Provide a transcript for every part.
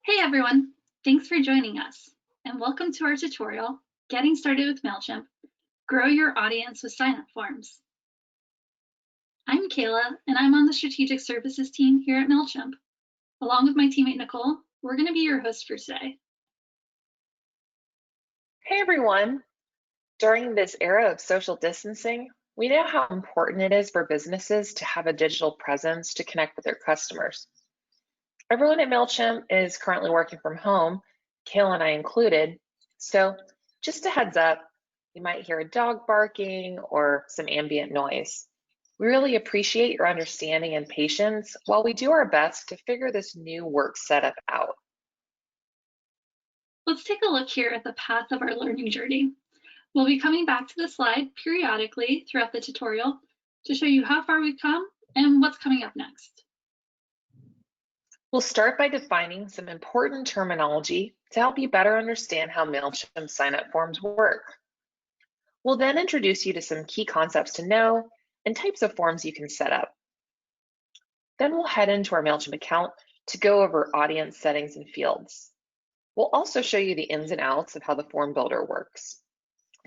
Hey everyone, thanks for joining us, and welcome to our tutorial, Getting Started with Mailchimp, Grow Your Audience with Signup Forms. I'm Kayla, and I'm on the Strategic Services team here at Mailchimp. Along with my teammate Nicole, we're going to be your hosts for today. Hey everyone! During this era of social distancing, we know how important it is for businesses to have a digital presence to connect with their customers. Everyone at Mailchimp is currently working from home, Kayla and I included, so just a heads up, you might hear a dog barking or some ambient noise. We really appreciate your understanding and patience while we do our best to figure this new work setup out. Let's take a look here at the path of our learning journey. We'll be coming back to the slide periodically throughout the tutorial to show you how far we've come and what's coming up next. We'll start by defining some important terminology to help you better understand how Mailchimp sign-up forms work. We'll then introduce you to some key concepts to know and types of forms you can set up. Then we'll head into our Mailchimp account to go over audience settings and fields. We'll also show you the ins and outs of how the form builder works.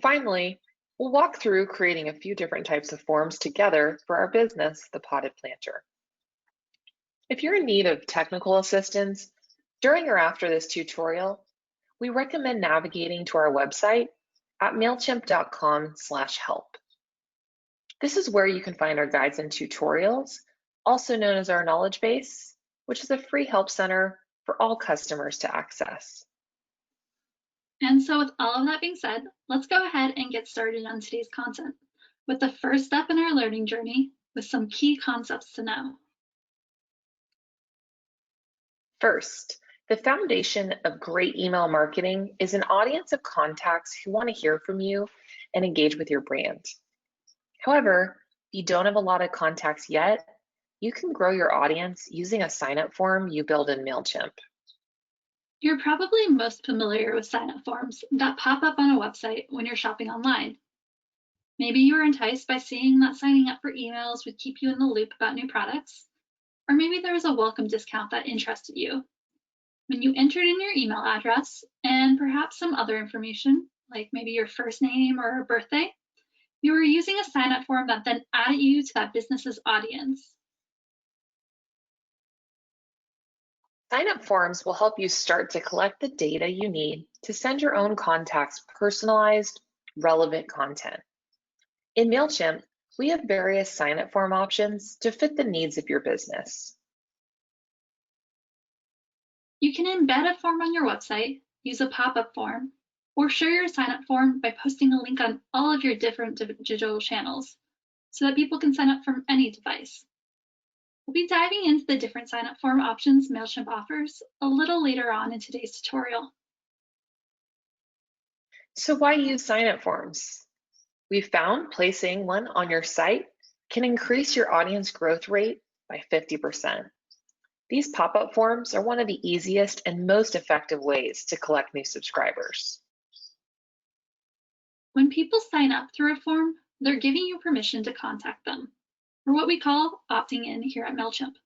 Finally, we'll walk through creating a few different types of forms together for our business, the Potted Planter. If you're in need of technical assistance during or after this tutorial, we recommend navigating to our website at mailchimp.com/help. This is where you can find our guides and tutorials, also known as our knowledge base, which is a free help center for all customers to access. And so with all of that being said, let's go ahead and get started on today's content with the first step in our learning journey with some key concepts to know. First, the foundation of great email marketing is an audience of contacts who want to hear from you and engage with your brand. However, if you don't have a lot of contacts yet, you can grow your audience using a sign-up form you build in Mailchimp. You're probably most familiar with sign-up forms that pop up on a website when you're shopping online. Maybe you were enticed by seeing that signing up for emails would keep you in the loop about new products, or maybe there was a welcome discount that interested you. When you entered in your email address and perhaps some other information, like maybe your first name or birthday, you were using a sign-up form that then added you to that business's audience. Sign-up forms will help you start to collect the data you need to send your own contacts personalized, relevant content. In Mailchimp, we have various sign-up form options to fit the needs of your business. You can embed a form on your website, use a pop-up form, or share your sign-up form by posting a link on all of your different digital channels so that people can sign up from any device. We'll be diving into the different sign-up form options Mailchimp offers a little later on in today's tutorial. So why use sign-up forms? We've found placing one on your site can increase your audience growth rate by 50%. These pop-up forms are one of the easiest and most effective ways to collect new subscribers. When people sign up through a form, they're giving you permission to contact them, or what we call opting in here at Mailchimp.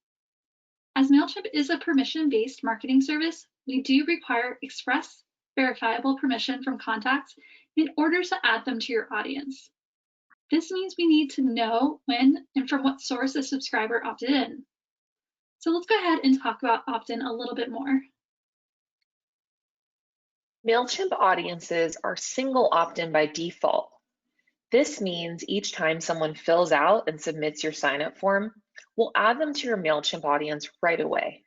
As Mailchimp is a permission-based marketing service, we do require express, verifiable permission from contacts in order to add them to your audience. This means we need to know when and from what source a subscriber opted in. So let's go ahead and talk about opt-in a little bit more. Mailchimp audiences are single opt-in by default. This means each time someone fills out and submits your sign-up form, we'll add them to your Mailchimp audience right away.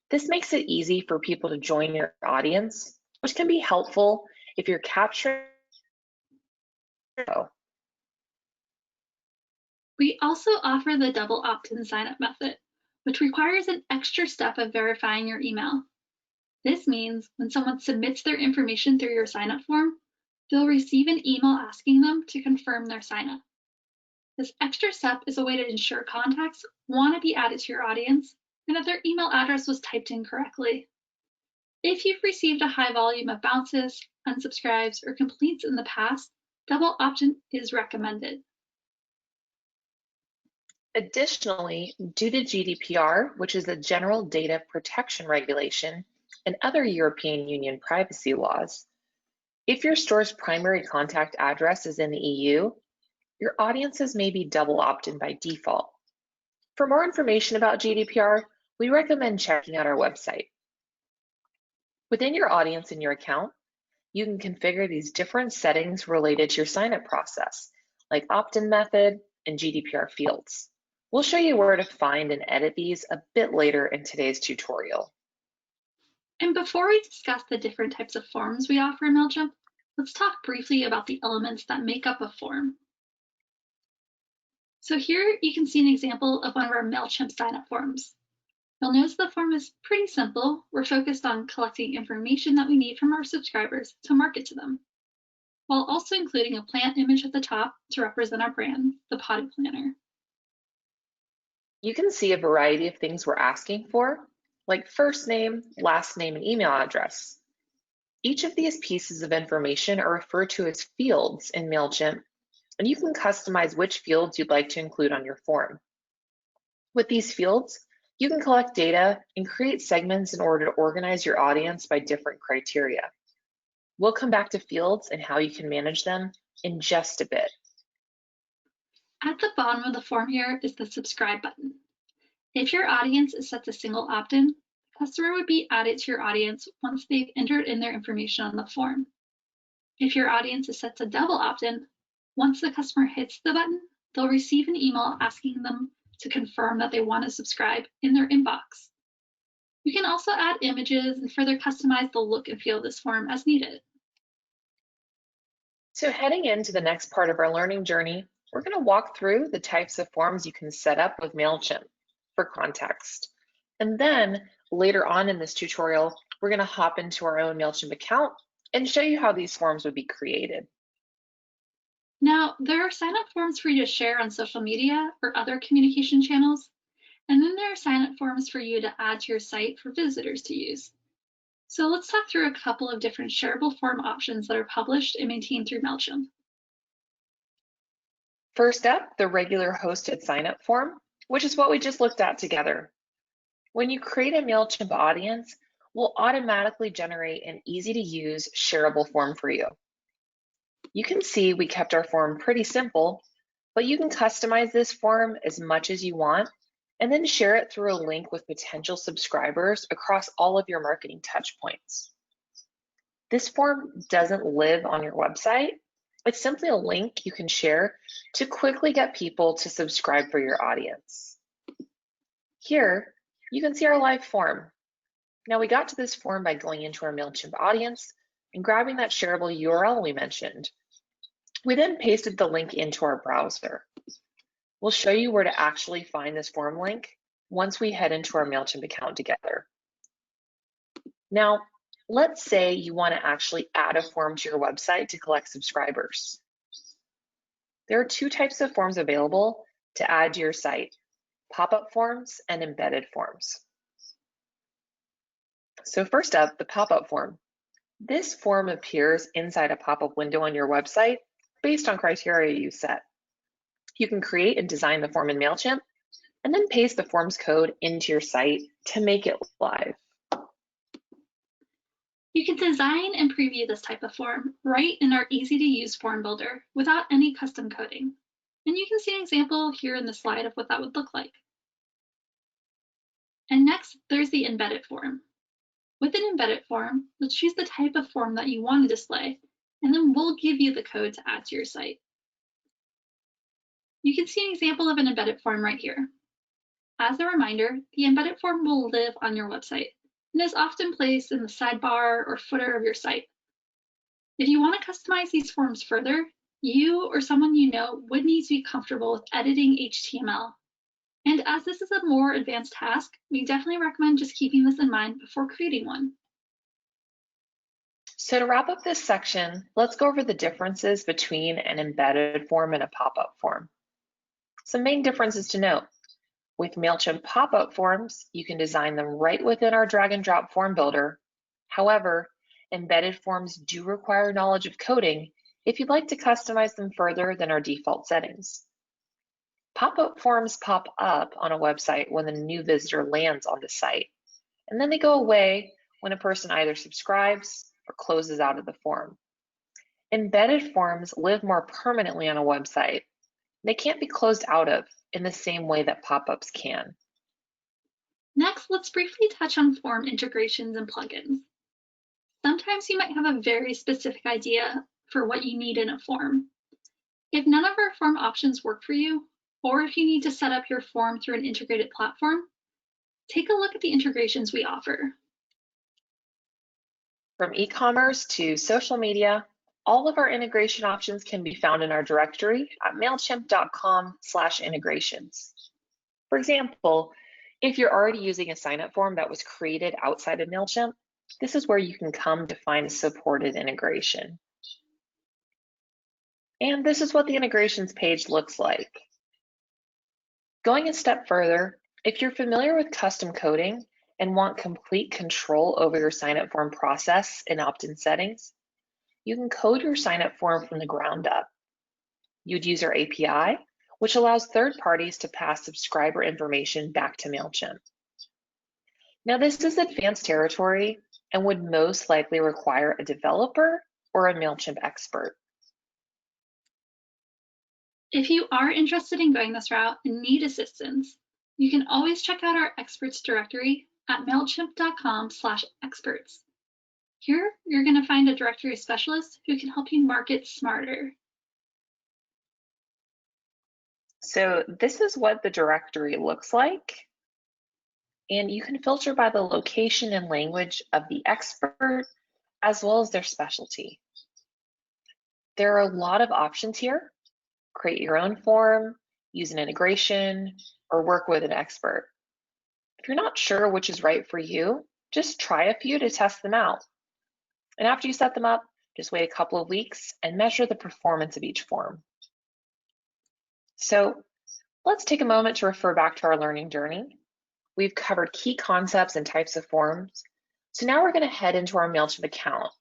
This makes it easy for people to join your audience, which can be helpful if you're capturing. We also offer the double opt-in sign-up method, which requires an extra step of verifying your email. This means when someone submits their information through your sign-up form, they'll receive an email asking them to confirm their sign-up. This extra step is a way to ensure contacts want to be added to your audience and that their email address was typed in correctly. If you've received a high volume of bounces, unsubscribes, or completes in the past, double opt-in is recommended. Additionally, due to GDPR, which is the General Data Protection Regulation, and other European Union privacy laws. If your store's primary contact address is in the EU, your audiences may be double opt-in by default. For more information about GDPR, we recommend checking out our website. Within your audience and your account, you can configure these different settings related to your sign-up process, like opt-in method and GDPR fields. We'll show you where to find and edit these a bit later in today's tutorial. And before we discuss the different types of forms we offer in Mailchimp, let's talk briefly about the elements that make up a form. So here you can see an example of one of our Mailchimp sign-up forms. You'll notice the form is pretty simple. We're focused on collecting information that we need from our subscribers to market to them, while also including a plant image at the top to represent our brand, the Potted Planner. You can see a variety of things we're asking for, like first name, last name, and email address. Each of these pieces of information are referred to as fields in Mailchimp, and you can customize which fields you'd like to include on your form. With these fields, you can collect data and create segments in order to organize your audience by different criteria. We'll come back to fields and how you can manage them in just a bit. At the bottom of the form here is the subscribe button. If your audience is set to single opt-in, the customer would be added to your audience once they've entered in their information on the form. If your audience is set to double opt-in, once the customer hits the button, they'll receive an email asking them to confirm that they want to subscribe in their inbox. You can also add images and further customize the look and feel of this form as needed. So heading into the next part of our learning journey, we're going to walk through the types of forms you can set up with Mailchimp for context. And then later on in this tutorial, we're going to hop into our own Mailchimp account and show you how these forms would be created. Now, there are sign-up forms for you to share on social media or other communication channels, and then there are sign-up forms for you to add to your site for visitors to use. So let's talk through a couple of different shareable form options that are published and maintained through Mailchimp. First up, the regular hosted sign-up form, which is what we just looked at together. When you create a Mailchimp audience, we'll automatically generate an easy-to-use shareable form for you. You can see we kept our form pretty simple, but you can customize this form as much as you want and then share it through a link with potential subscribers across all of your marketing touchpoints. This form doesn't live on your website. It's simply a link you can share to quickly get people to subscribe for your audience. Here, you can see our live form. Now we got to this form by going into our Mailchimp audience and grabbing that shareable URL we mentioned. We then pasted the link into our browser. We'll show you where to actually find this form link once we head into our Mailchimp account together. Now, let's say you want to actually add a form to your website to collect subscribers. There are two types of forms available to add to your site: pop-up forms and embedded forms. So first up, the pop-up form. This form appears inside a pop-up window on your website based on criteria you set. You can create and design the form in Mailchimp and then paste the form's code into your site to make it live. You can design and preview this type of form right in our easy-to-use form builder without any custom coding. And you can see an example here in the slide of what that would look like. And next, there's the embedded form. With an embedded form, you'll choose the type of form that you want to display, and then we'll give you the code to add to your site. You can see an example of an embedded form right here. As a reminder, the embedded form will live on your website and is often placed in the sidebar or footer of your site. If you want to customize these forms further, you or someone you know would need to be comfortable with editing HTML. And as this is a more advanced task, we definitely recommend just keeping this in mind before creating one. So to wrap up this section, let's go over the differences between an embedded form and a pop-up form. Some main differences to note. With Mailchimp pop-up forms, you can design them right within our drag and drop form builder. However, embedded forms do require knowledge of coding if you'd like to customize them further than our default settings. Pop-up forms pop up on a website when the new visitor lands on the site, and then they go away when a person either subscribes or closes out of the form. Embedded forms live more permanently on a website. They can't be closed out of in the same way that pop-ups can. Next, let's briefly touch on form integrations and plugins. Sometimes you might have a very specific idea for what you need in a form. If none of our form options work for you, or if you need to set up your form through an integrated platform, take a look at the integrations we offer. From e-commerce to social media, all of our integration options can be found in our directory at mailchimp.com/integrations. For example, if you're already using a sign-up form that was created outside of Mailchimp, this is where you can come to find a supported integration. And this is what the integrations page looks like. Going a step further, if you're familiar with custom coding and want complete control over your sign-up form process in opt-in settings, you can code your sign-up form from the ground up. You'd use our API, which allows third parties to pass subscriber information back to Mailchimp. Now, this is advanced territory and would most likely require a developer or a Mailchimp expert. If you are interested in going this route and need assistance, you can always check out our experts directory at mailchimp.com/experts. Here, you're going to find a directory specialist who can help you market smarter. So this is what the directory looks like. And you can filter by the location and language of the expert, as well as their specialty. There are a lot of options here. Create your own form, use an integration, or work with an expert. If you're not sure which is right for you, just try a few to test them out. And after you set them up, just wait a couple of weeks and measure the performance of each form. So let's take a moment to refer back to our learning journey. We've covered key concepts and types of forms. So now we're going to head into our Mailchimp account.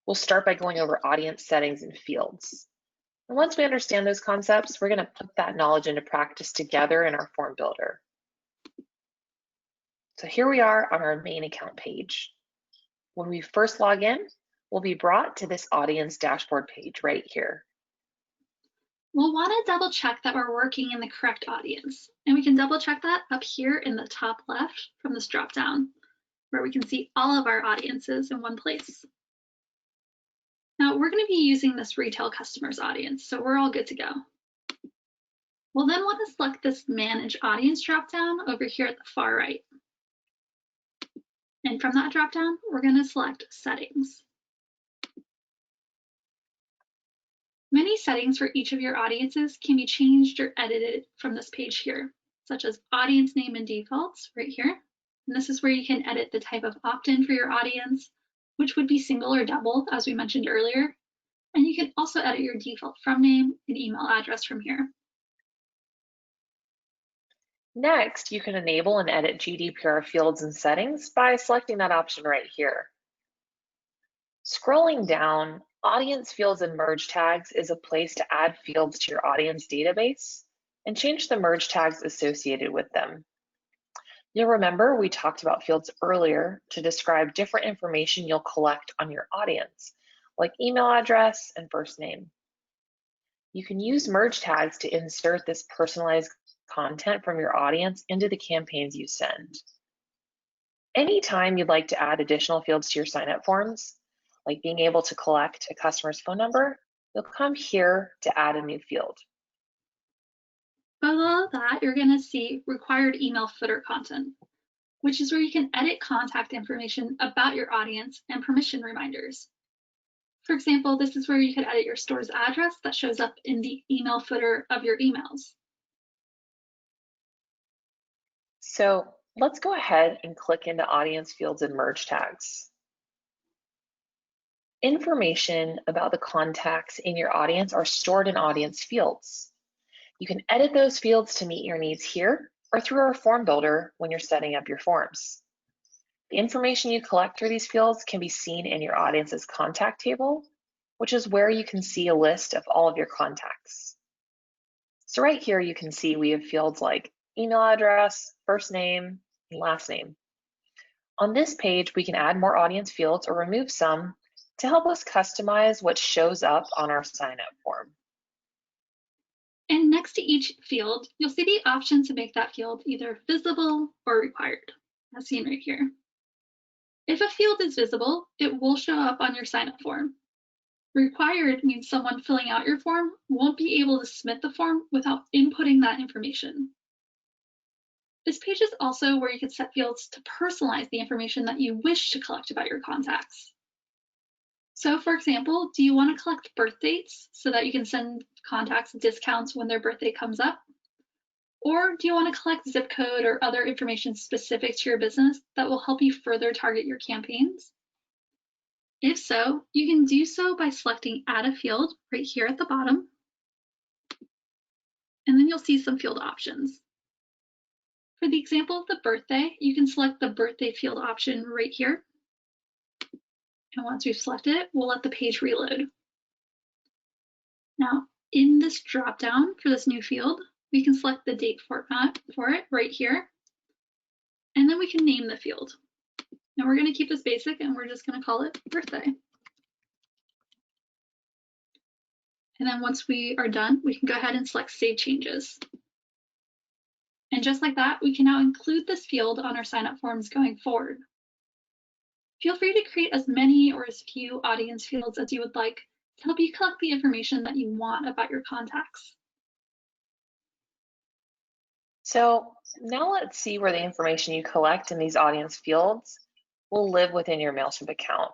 We'll start by going over audience settings and fields. And once we understand those concepts, we're going to put that knowledge into practice together in our form builder. So here we are on our main account page. When we first log in, we'll be brought to this audience dashboard page right here. We'll want to double check that we're working in the correct audience. And we can double check that up here in the top left from this drop down, where we can see all of our audiences in one place. Now we're going to be using this retail customers audience, so we're all good to go. We'll then want to select this manage audience dropdown over here at the far right. And from that dropdown, we're going to select settings. Many settings for each of your audiences can be changed or edited from this page here, such as audience name and defaults right here. And this is where you can edit the type of opt-in for your audience, which would be single or double, as we mentioned earlier. And you can also edit your default from name and email address from here. Next, you can enable and edit GDPR fields and settings by selecting that option right here. Scrolling down, Audience Fields and Merge Tags is a place to add fields to your audience database and change the merge tags associated with them. You'll remember we talked about fields earlier to describe different information you'll collect on your audience, like email address and first name. You can use merge tags to insert this personalized content from your audience into the campaigns you send. Anytime you'd like to add additional fields to your sign-up forms, like being able to collect a customer's phone number, you'll come here to add a new field. Below that, you're going to see required email footer content, which is where you can edit contact information about your audience and permission reminders. For example, this is where you could edit your store's address that shows up in the email footer of your emails. So let's go ahead and click into Audience Fields and Merge Tags. Information about the contacts in your audience are stored in audience fields. You can edit those fields to meet your needs here or through our form builder when you're setting up your forms. The information you collect through these fields can be seen in your audience's contact table, which is where you can see a list of all of your contacts. So right here, you can see we have fields like email address, first name, and last name. On this page, we can add more audience fields or remove some to help us customize what shows up on our sign-up form. And next to each field, you'll see the option to make that field either visible or required, as seen right here. If a field is visible, it will show up on your sign-up form. Required means someone filling out your form won't be able to submit the form without inputting that information. This page is also where you can set fields to personalize the information that you wish to collect about your contacts. So for example, do you want to collect birth dates so that you can send contacts discounts when their birthday comes up? Or do you want to collect zip code or other information specific to your business that will help you further target your campaigns? If so, you can do so by selecting Add a Field right here at the bottom. And then you'll see some field options. For the example of the birthday, you can select the birthday field option right here. And once we've selected it, we'll let the page reload. Now, in this dropdown for this new field, we can select the date format for it right here. And then we can name the field. Now we're going to keep this basic and we're just going to call it birthday. And then once we are done, we can go ahead and select Save Changes. And just like that, we can now include this field on our sign-up forms going forward. Feel free to create as many or as few audience fields as you would like to help you collect the information that you want about your contacts. So now let's see where the information you collect in these audience fields will live within your Mailchimp account.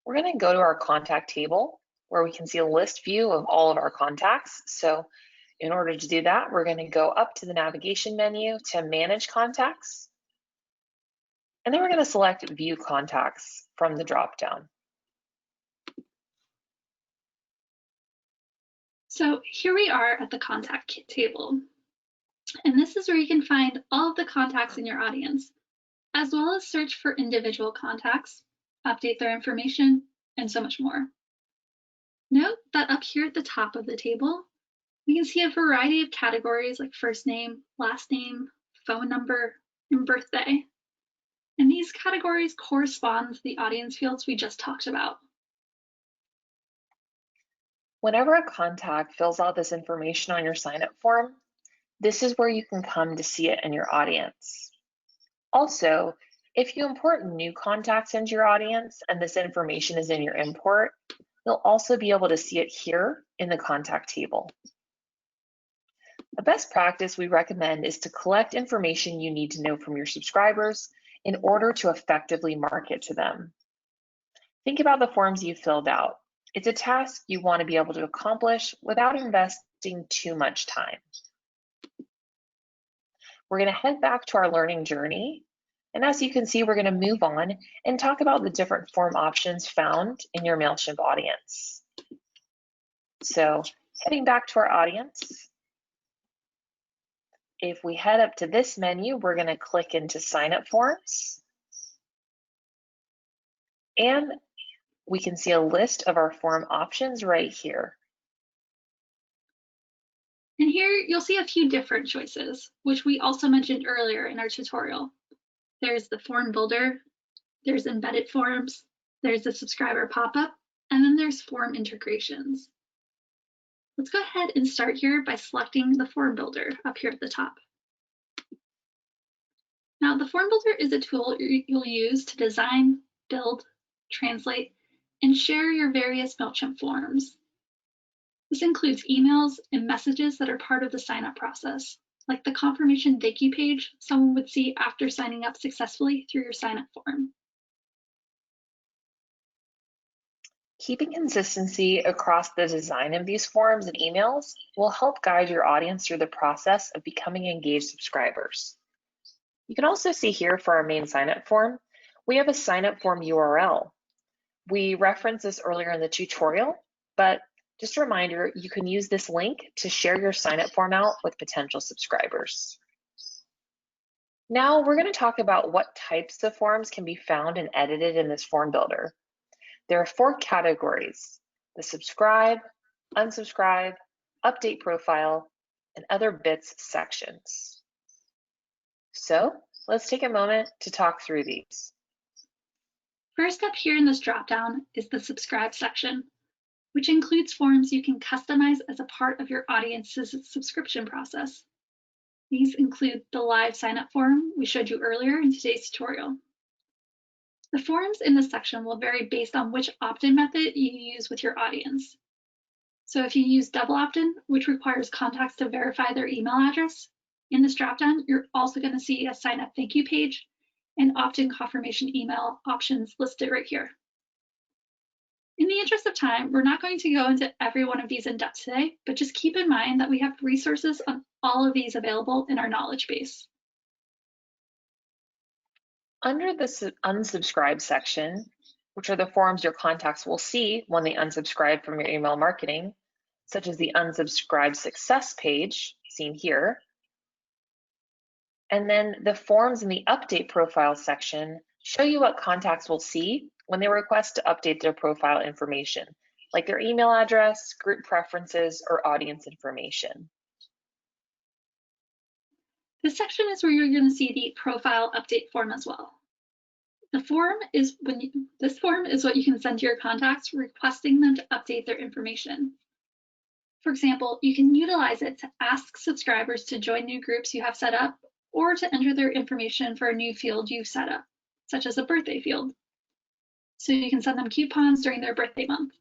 We're going to go to our contact table where we can see a list view of all of our contacts. So in order to do that, we're going to go up to the navigation menu to manage contacts. And then we're going to select view contacts from the dropdown. So here we are at the contact table. And this is where you can find all of the contacts in your audience, as well as search for individual contacts, update their information, and so much more. Note that up here at the top of the table, we can see a variety of categories like first name, last name, phone number, and birthday. And these categories correspond to the audience fields we just talked about. Whenever a contact fills out this information on your sign-up form, this is where you can come to see it in your audience. Also, if you import new contacts into your audience and this information is in your import, you'll also be able to see it here in the contact table. A best practice we recommend is to collect information you need to know from your subscribers in order to effectively market to them. Think about the forms you filled out. It's a task you want to be able to accomplish without investing too much time. We're going to head back to our learning journey. And as you can see, we're going to move on and talk about the different form options found in your Mailchimp audience. So heading back to our audience, if we head up to this menu, we're going to click into sign up forms. And we can see a list of our form options right here. And here you'll see a few different choices, which we also mentioned earlier in our tutorial. There's the form builder, there's embedded forms, there's the subscriber pop-up, and then there's form integrations. Let's go ahead and start here by selecting the form builder up here at the top. Now, the form builder is a tool you'll use to design, build, translate, and share your various Mailchimp forms. This includes emails and messages that are part of the sign-up process, like the confirmation thank you page someone would see after signing up successfully through your sign-up form. Keeping consistency across the design of these forms and emails will help guide your audience through the process of becoming engaged subscribers. You can also see here for our main sign-up form, we have a sign-up form URL. We referenced this earlier in the tutorial, but just a reminder, you can use this link to share your sign-up form out with potential subscribers. Now we're going to talk about what types of forms can be found and edited in this form builder. There are 4 categories: the subscribe, unsubscribe, update profile, and other bits sections. So Let's take a moment to talk through these. First up here in this dropdown is the subscribe section, which includes forms you can customize as a part of your audience's subscription process. These include the live sign-up form we showed you earlier in today's tutorial. The forms in this section will vary based on which opt-in method you use with your audience. So if you use double opt-in, which requires contacts to verify their email address, in this dropdown, you're also going to see a sign-up thank you page and opt-in confirmation email options listed right here. In the interest of time, we're not going to go into every one of these in depth today, but just keep in mind that we have resources on all of these available in our knowledge base. Under the unsubscribe section, which are the forms your contacts will see when they unsubscribe from your email marketing, such as the unsubscribe success page seen here. And then the forms in the update profile section show you what contacts will see when they request to update their profile information, like their email address, group preferences, or audience information. This section is where you're going to see the profile update form as well. This form is what you can send to your contacts requesting them to update their information. For example, you can utilize it to ask subscribers to join new groups you have set up or to enter their information for a new field you've set up, such as a birthday field. So you can send them coupons during their birthday month.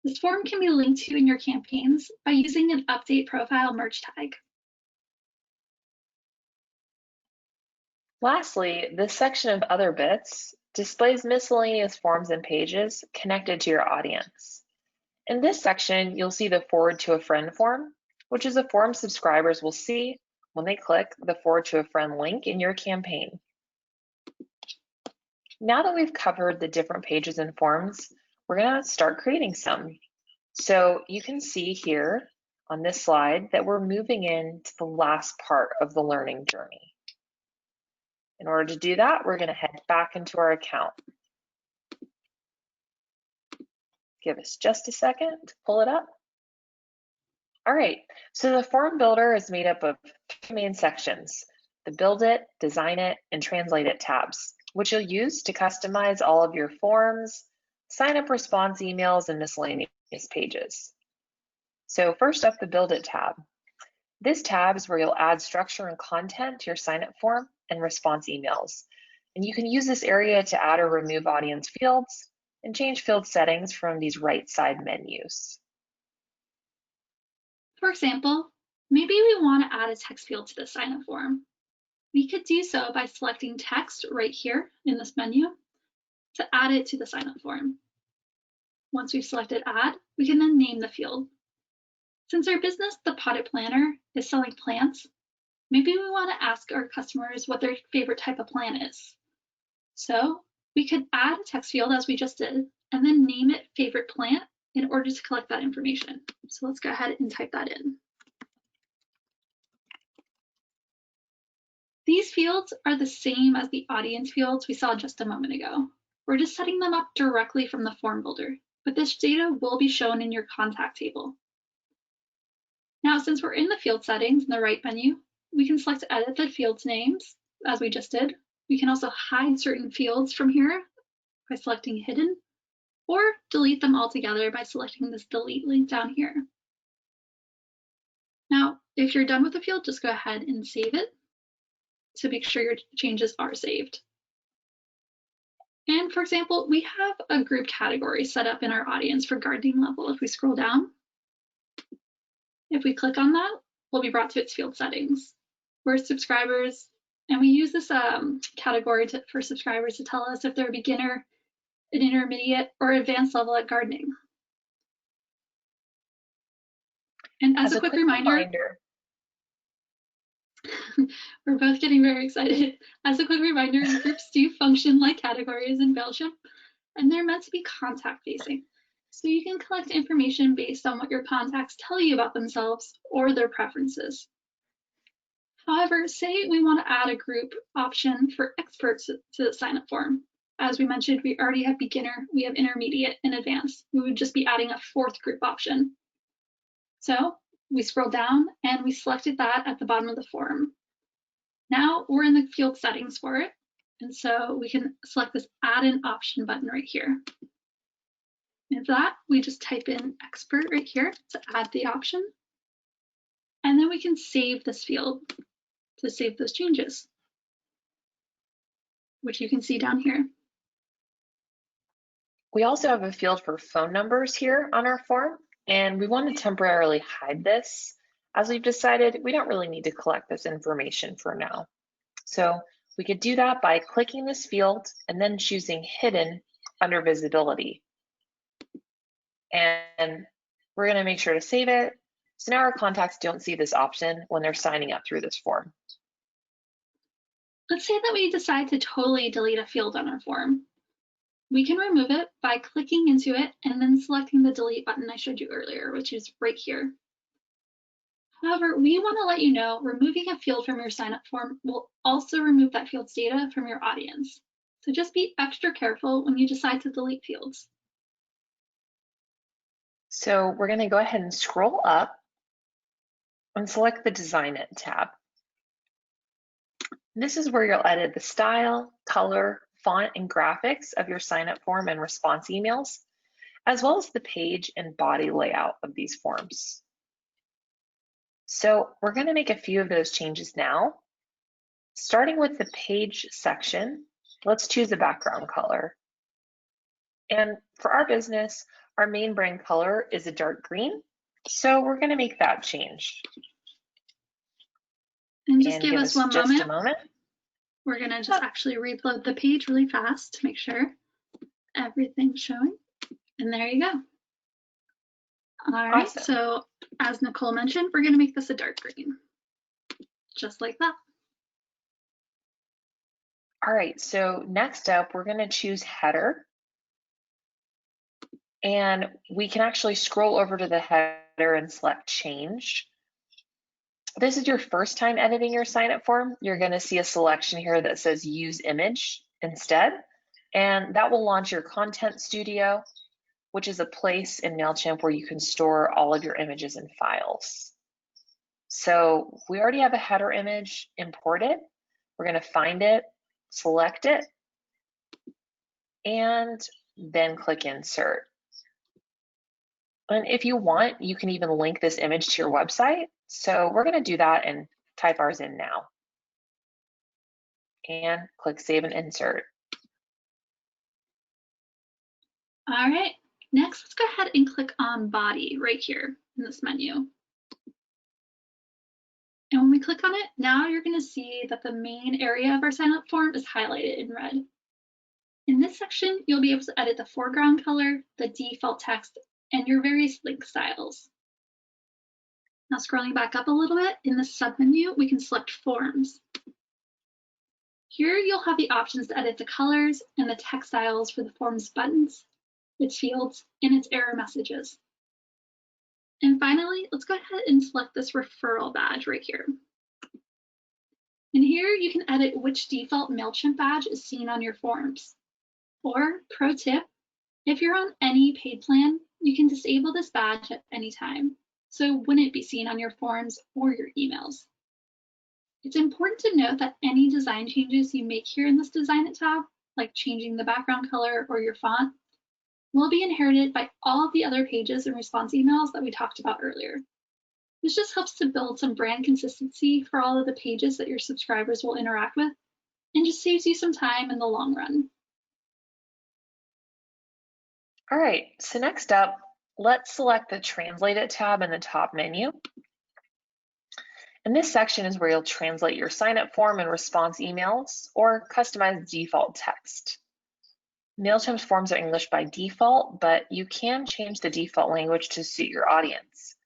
This form can be linked to in your campaigns by using an update profile merge tag. Lastly, this section of other bits displays miscellaneous forms and pages connected to your audience. In this section, you'll see the forward to a friend form, which is a form subscribers will see when they click the forward to a friend link in your campaign. Now that we've covered the different pages and forms, we're going to start creating some. So you can see here on this slide that we're moving into the last part of the learning journey. In order to do that, we're going to head back into our account. Give us just a second to pull it up. All right, so the form builder is made up of 3 main sections: the Build It, Design It, and Translate It tabs, which you'll use to customize all of your forms, sign up response emails, and miscellaneous pages. So first up, the Build It tab. This tab is where you'll add structure and content to your sign up form and response emails. And you can use this area to add or remove audience fields and change field settings from these right side menus. For example, maybe we want to add a text field to the sign up form. We could do so by selecting text right here in this menu to add it to the sign up form. Once we've selected add, we can then name the field. Since our business, the Potted Planner, is selling plants, maybe we want to ask our customers what their favorite type of plant is. So we could add a text field as we just did, and then name it favorite plant in order to collect that information. So let's go ahead and type that in. These fields are the same as the audience fields we saw just a moment ago. We're just setting them up directly from the form builder, but this data will be shown in your contact table. Now, since we're in the field settings in the right menu, we can select edit the fields names, as we just did. We can also hide certain fields from here by selecting hidden, or delete them altogether by selecting this delete link down here. Now, if you're done with the field, just go ahead and save it to make sure your changes are saved. And for example, we have a group category set up in our audience for gardening level. If we scroll down, if we click on that, we'll be brought to its field settings. We're subscribers, and we use this category for subscribers to tell us if they're a beginner, an intermediate, or advanced level at gardening. And as a quick reminder, we're both getting very excited. As a quick reminder, groups do function like categories in Mailchimp, and they're meant to be contact-facing. So you can collect information based on what your contacts tell you about themselves or their preferences. However, say we want to add a group option for experts to the sign-up form. As we mentioned, we already have beginner, we have intermediate, and advanced. We would just be adding a 4th group option. So we scroll down and we selected that at the bottom of the form. Now we're in the field settings for it. And so we can select this add an option button right here. And for that, we just type in expert right here to add the option. And then we can save this field to save those changes, which you can see down here. We also have a field for phone numbers here on our form, and we want to temporarily hide this as we've decided we don't really need to collect this information for now. So we could do that by clicking this field and then choosing hidden under visibility. And we're going to make sure to save it. So now our contacts don't see this option when they're signing up through this form. Let's say that we decide to totally delete a field on our form. We can remove it by clicking into it and then selecting the delete button I showed you earlier, which is right here. However, we want to let you know removing a field from your sign-up form will also remove that field's data from your audience. So just be extra careful when you decide to delete fields. So we're going to go ahead and scroll up and select the Design It tab. This is where you'll edit the style, color, font, and graphics of your sign-up form and response emails, as well as the page and body layout of these forms. So we're going to make a few of those changes now. Starting with the page section, let's choose a background color. And for our business, our main brand color is a dark green, so we're going to make that change. And just give us one just a moment. We're going to just actually reload the page really fast to make sure everything's showing. And there you go. All right, awesome. So as Nicole mentioned, we're going to make this a dark green, just like that. All right, so next up, we're going to choose header. And we can actually scroll over to the header and select change. If this is your first time editing your sign-up form, you're going to see a selection here that says use image instead. And that will launch your Content Studio, which is a place in Mailchimp where you can store all of your images and files. So we already have a header image imported. We're going to find it, select it, and then click Insert. And if you want, you can even link this image to your website. So we're going to do that and type ours in now. And click Save and Insert. All right, next let's go ahead and click on Body right here in this menu. And when we click on it, now you're going to see that the main area of our sign-up form is highlighted in red. In this section, you'll be able to edit the foreground color, the default text, and your various link styles. Now scrolling back up a little bit, in the submenu, we can select Forms. Here you'll have the options to edit the colors and the text styles for the form's buttons, its fields, and its error messages. And finally, let's go ahead and select this referral badge right here. And here you can edit which default Mailchimp badge is seen on your forms. Or, pro tip, if you're on any paid plan, you can disable this badge at any time, so it wouldn't be seen on your forms or your emails. It's important to note that any design changes you make here in this Design It tab, like changing the background color or your font, will be inherited by all of the other pages and response emails that we talked about earlier. This just helps to build some brand consistency for all of the pages that your subscribers will interact with, and just saves you some time in the long run. All right, so next up, let's select the Translate It tab in the top menu. And this section is where you'll translate your sign-up form and response emails or customize default text. Mailchimp's forms are English by default, but you can change the default language to suit your audience.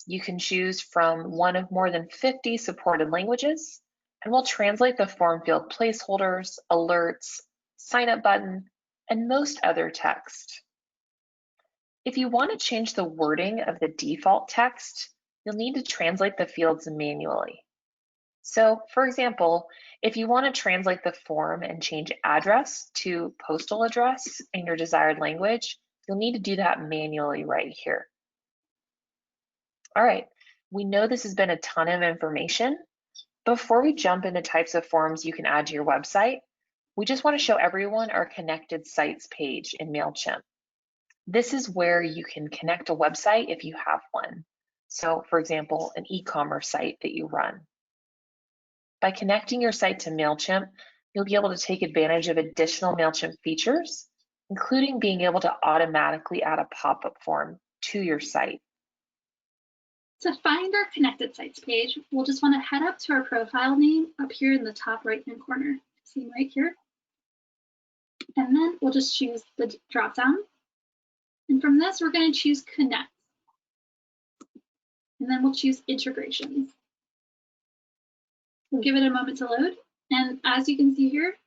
You can choose from one of more than 50 supported languages, and we'll translate the form field placeholders, alerts, sign-up button, and most other text. If you want to change the wording of the default text, you'll need to translate the fields manually. So, for example, if you want to translate the form and change address to postal address in your desired language, you'll need to do that manually right here. All right, we know this has been a ton of information, Before we jump into types of forms you can add to your website, we just want to show everyone our connected sites page in Mailchimp. This is where you can connect a website if you have one. So for example, an e-commerce site that you run. By connecting your site to Mailchimp, you'll be able to take advantage of additional Mailchimp features, including being able to automatically add a pop-up form to your site. To find our connected sites page, we'll just want to head up to our profile name up here in the top right-hand corner. See right here. And then we'll just choose the drop-down. And from this, we're going to choose Connect. And then we'll choose Integrations. We'll give it a moment to load. And as you can see here,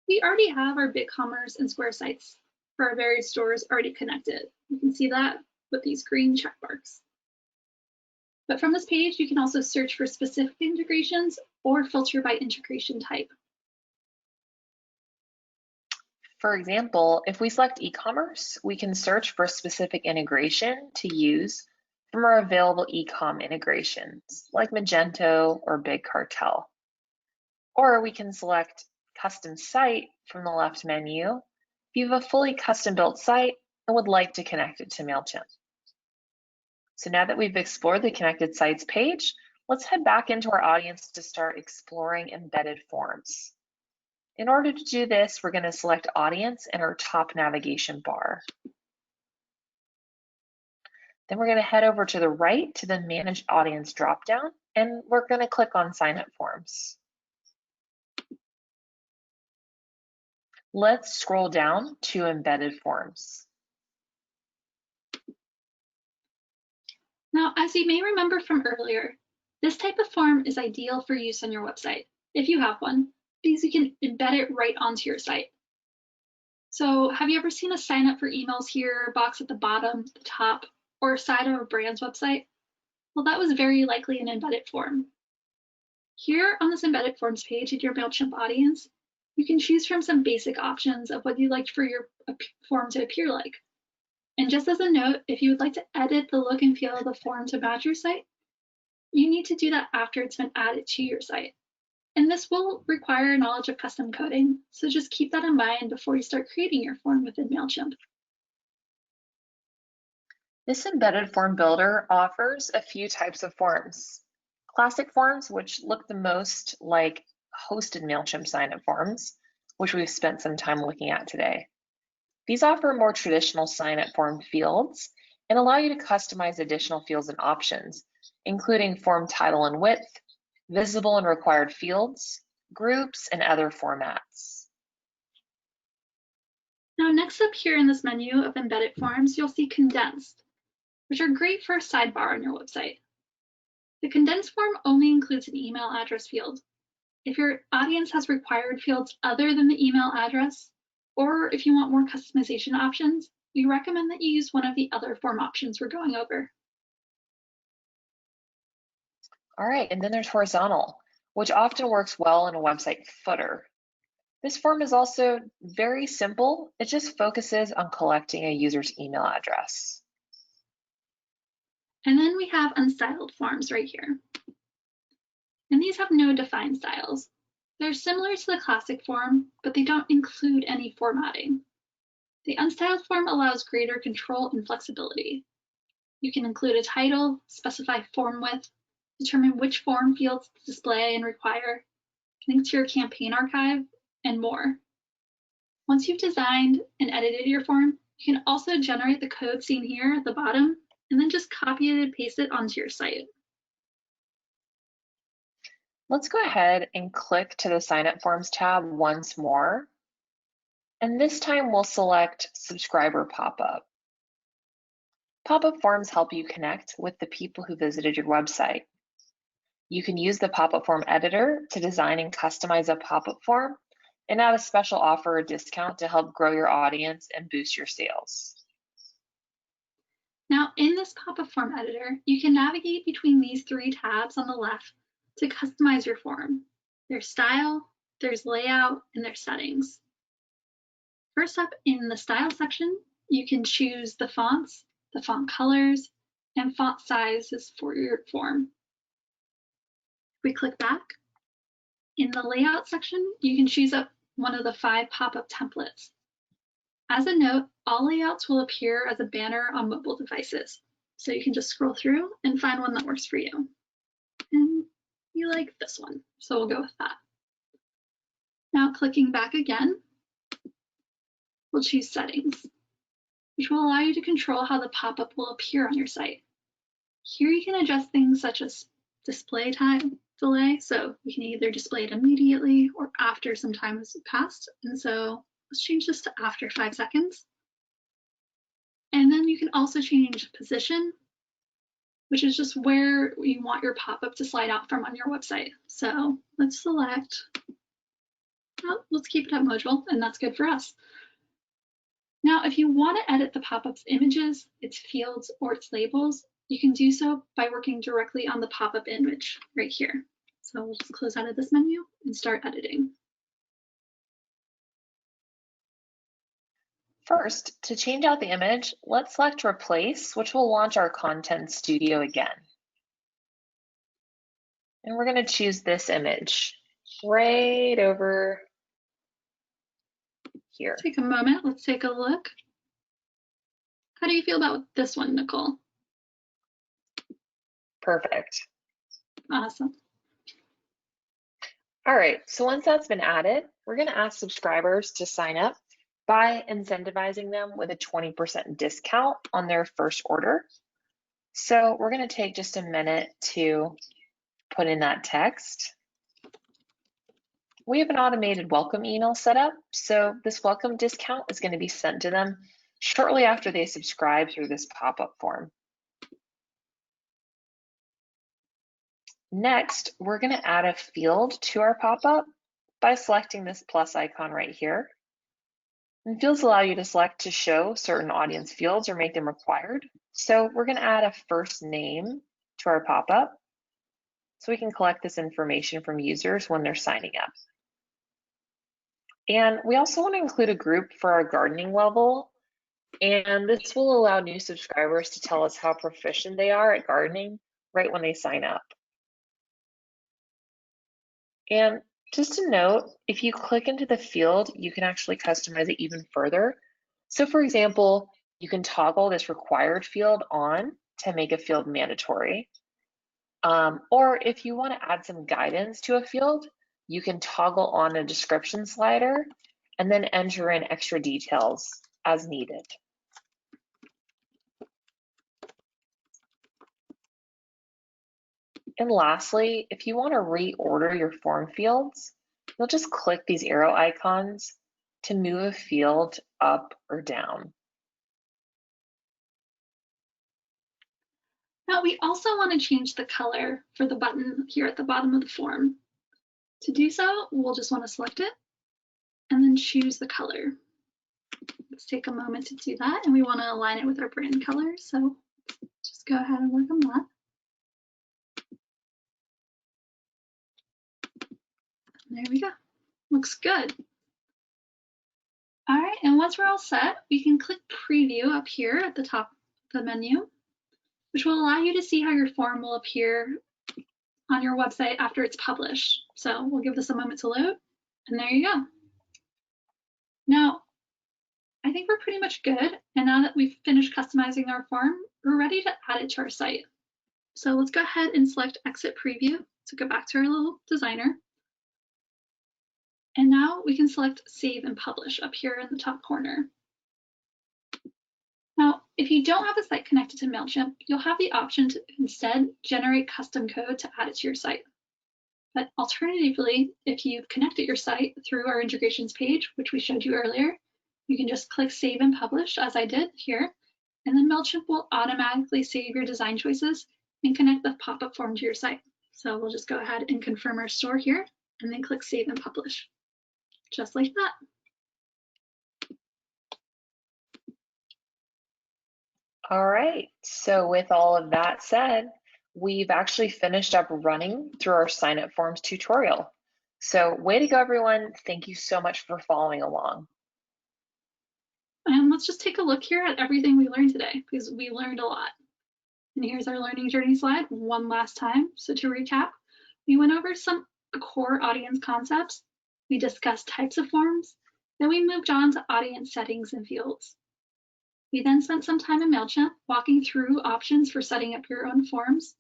we already have our BigCommerce and Square sites for our various stores already connected. You can see that with these green check marks. But from this page, you can also search for specific integrations or filter by integration type. For example, if we select e-commerce, we can search for a specific integration to use from our available e-com integrations, like Magento or Big Cartel. Or we can select custom site from the left menu if you have a fully custom built site and would like to connect it to Mailchimp. So now that we've explored the connected sites page, let's head back into our audience to start exploring embedded forms. In order to do this, we're going to select audience in our top navigation bar. Then we're going to head over to the right to the Manage Audience dropdown, and we're going to click on Sign Up Forms. Let's scroll down to Embedded Forms. Now, as you may remember from earlier, this type of form is ideal for use on your website, if you have one, because you can embed it right onto your site. So have you ever seen a sign up for emails here box at the bottom, the top, or side of a brand's website? Well, that was very likely an embedded form. Here on this embedded forms page in your Mailchimp audience, you can choose from some basic options of what you'd like for your form to appear like. And just as a note, if you would like to edit the look and feel of the form to match your site, you need to do that after it's been added to your site. And this will require knowledge of custom coding, so just keep that in mind before you start creating your form within Mailchimp. This embedded form builder offers a few types of forms. Classic forms, which look the most like hosted Mailchimp sign-up forms, which we've spent some time looking at today. These offer more traditional sign-up form fields and allow you to customize additional fields and options, including form title and width, visible and required fields, groups, and other formats. Now, next up here in this menu of embedded forms, you'll see Condensed, which are great for a sidebar on your website. The Condensed form only includes an email address field. If your audience has required fields other than the email address, or if you want more customization options, we recommend that you use one of the other form options we're going over. All right, and then there's horizontal, which often works well in a website footer. This form is also very simple. It just focuses on collecting a user's email address. And then we have unstyled forms right here. And these have no defined styles. They're similar to the classic form, but they don't include any formatting. The unstyled form allows greater control and flexibility. You can include a title, specify form width, determine which form fields to display and require, link to your campaign archive, and more. Once you've designed and edited your form, you can also generate the code seen here at the bottom, and then just copy it and paste it onto your site. Let's go ahead and click to the Sign Up Forms tab once more. And this time we'll select Subscriber Popup. Popup forms help you connect with the people who visited your website. You can use the Popup form editor to design and customize a Popup form and add a special offer or discount to help grow your audience and boost your sales. Now, in this Popup form editor, you can navigate between these three tabs on the left to customize your form. There's style, there's layout, and there's settings. First up, in the style section, you can choose the fonts, the font colors, and font sizes for your form. If we click back, In the layout section, you can choose up one of the 5 pop-up templates. As a note, all layouts will appear as a banner on mobile devices. So you can just scroll through and find one that works for you. And you like this one, so we'll go with that. Now clicking back again, we'll choose Settings, which will allow you to control how the pop-up will appear on your site. Here you can adjust things such as display time delay, so you can either display it immediately or after some time has passed. And so let's change this to after 5 seconds. And then you can also change position, which is just where you want your pop-up to slide out from on your website. So let's select, oh, let's keep it at module, and that's good for us. Now, if you want to edit the pop-up's images, its fields, or its labels, you can do so by working directly on the pop-up image right here. So we'll just close out of this menu and start editing. First, to change out the image, let's select Replace, which will launch our Content Studio again. And we're going to choose this image right over here. Take a moment, let's take a look. How do you feel about this one, Nicole? Perfect. Awesome. All right, so once that's been added, we're going to ask subscribers to sign up by incentivizing them with a 20% discount on their first order. So we're going to take just a minute to put in that text. We have an automated welcome email set up, so this welcome discount is going to be sent to them shortly after they subscribe through this pop-up form. Next, we're going to add a field to our pop-up by selecting this plus icon right here. And fields allow you to select to show certain audience fields or make them required. So we're going to add a first name to our pop-up so we can collect this information from users when they're signing up. And we also want to include a group for our gardening level. And this will allow new subscribers to tell us how proficient they are at gardening right when they sign up. And just to note, if you click into the field, you can actually customize it even further. So for example, you can toggle this required field on to make a field mandatory. Or if you want to add some guidance to a field, you can toggle on a description slider and then enter in extra details as needed. And lastly, if you want to reorder your form fields, you'll just click these arrow icons to move a field up or down. Now we also want to change the color for the button here at the bottom of the form. To do so, we'll just want to select it and then choose the color. Let's take a moment to do that, and we want to align it with our brand color. So just go ahead and work on that. There we go. Looks good. All right, and once we're all set, we can click Preview up here at the top of the menu, which will allow you to see how your form will appear on your website after it's published. So we'll give this a moment to load, and there you go. Now, I think we're pretty much good. And now that we've finished customizing our form, we're ready to add it to our site. So let's go ahead and select Exit Preview to go back to our little designer. And now we can select Save and Publish up here in the top corner. Now, if you don't have a site connected to Mailchimp, you'll have the option to instead generate custom code to add it to your site. But alternatively, if you've connected your site through our integrations page, which we showed you earlier, you can just click Save and Publish, as I did here, and then Mailchimp will automatically save your design choices and connect the pop-up form to your site. So we'll just go ahead and confirm our store here, and then click Save and Publish, just like that. All right, so with all of that said, we've actually finished up running through our sign up forms tutorial. So way to go, everyone. Thank you so much for following along. And let's just take a look here at everything we learned today, because we learned a lot. And here's our learning journey slide one last time. So to recap, we went over some the core audience concepts, we discussed types of forms, then we moved on to audience settings and fields. We then spent some time in Mailchimp walking through options for setting up your own forms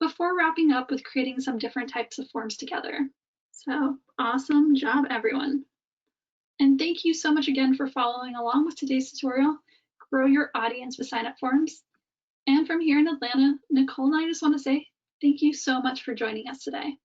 before wrapping up with creating some different types of forms together. So awesome job, everyone. And thank you so much again for following along with today's tutorial, Grow Your Audience with Signup Forms. And from here in Atlanta, Nicole and I just want to say thank you so much for joining us today.